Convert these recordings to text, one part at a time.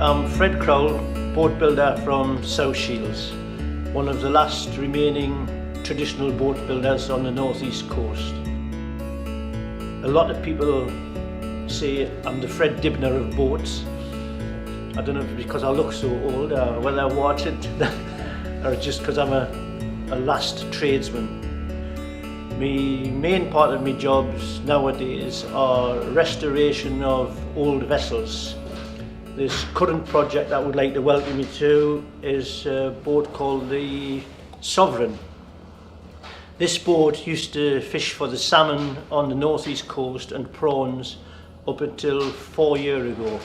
I'm Fred Crowell, boat builder from South Shields, one of the last remaining traditional boat builders on the northeast coast. A lot of people say I'm the Fred Dibner of boats. I don't know if it's because I look so old or whether I watch it or just because I'm a last tradesman. My main part of my jobs nowadays are restoration of old vessels. This current project I would like to welcome you to is a boat called the Sovereign. This boat used to fish for the salmon on the northeast coast and prawns up until 4 years ago.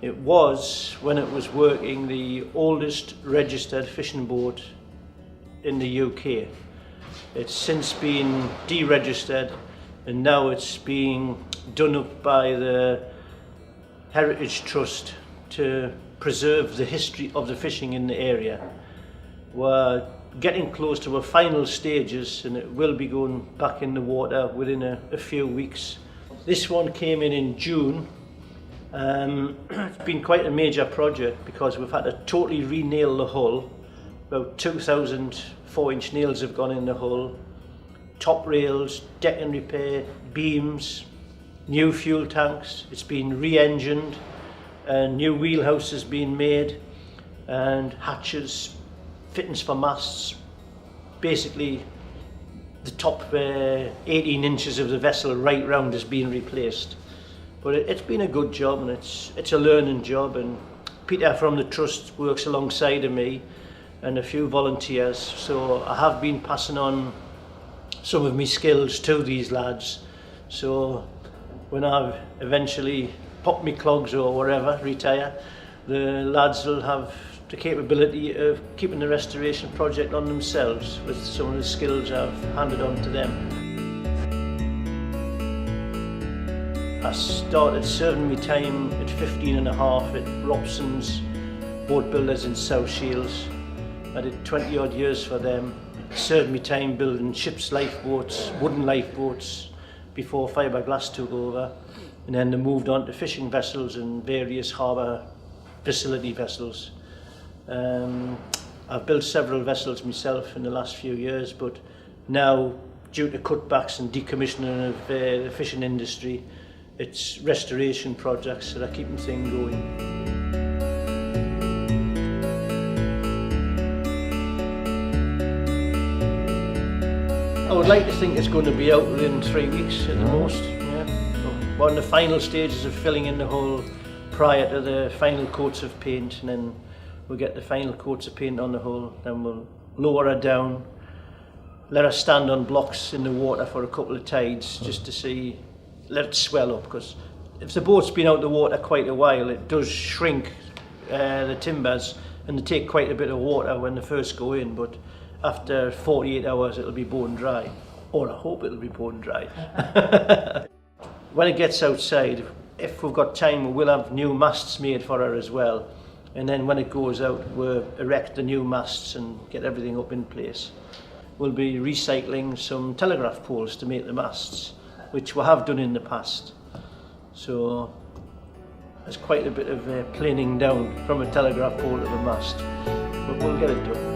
It was, when it was working, the oldest registered fishing boat in the UK. It's since been deregistered and now it's being done up by the Heritage Trust to preserve the history of the fishing in the area. We're getting close to our final stages and it will be going back in the water within a few weeks. This one came in June. It's been quite a major project because we've had to totally re-nail the hull. About 2,000 4-inch nails have gone in the hull. Top rails, decking repair, beams, new fuel tanks. It's been re-engined, and new wheelhouse has been made, and hatches, fittings for masts. Basically, the top 18 inches of the vessel right round has been replaced. But it's been a good job, and it's a learning job, and Peter from the Trust works alongside of me and a few volunteers, so I have been passing on some of my skills to these lads. So when I've eventually popped my clogs or whatever, retire, the lads will have the capability of keeping the restoration project on themselves with some of the skills I've handed on to them. I started serving my time at 15 and a half at Robson's Boat Builders in South Shields. I did 20 odd years for them. Served my time building ships' lifeboats, wooden lifeboats, before fiberglass took over, and then they moved on to fishing vessels and various harbour facility vessels. I've built several vessels myself in the last few years, but now, due to cutbacks and decommissioning of the fishing industry, it's restoration projects that are keeping things going. I would like to think it's going to be out within 3 weeks at the most. Yeah. We're in the final stages of filling in the hull prior to the final coats of paint, and then we'll get the final coats of paint on the hull, then we'll lower her down, let her stand on blocks in the water for a couple of tides just to see, let it swell up, because if the boat's been out the water quite a while, it does shrink the timbers, and they take quite a bit of water when they first go in, but after 48 hours it'll be bone dry, or I hope it'll be bone dry. When it gets outside, if we've got time, we will have new masts made for her as well, and then when it goes out we'll erect the new masts and get everything up in place. We'll be recycling some telegraph poles to make the masts, which we have done in the past, so there's quite a bit of planing down from a telegraph pole to the mast, but we'll get it done.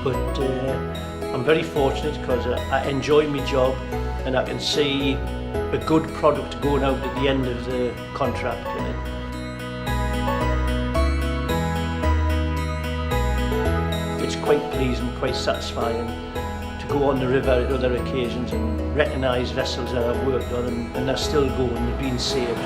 But I'm very fortunate because I enjoy my job and I can see a good product going out at the end of the contract. It's quite pleasing, quite satisfying to go on the river at other occasions and recognise vessels that I've worked on and they're still going, they're being saved.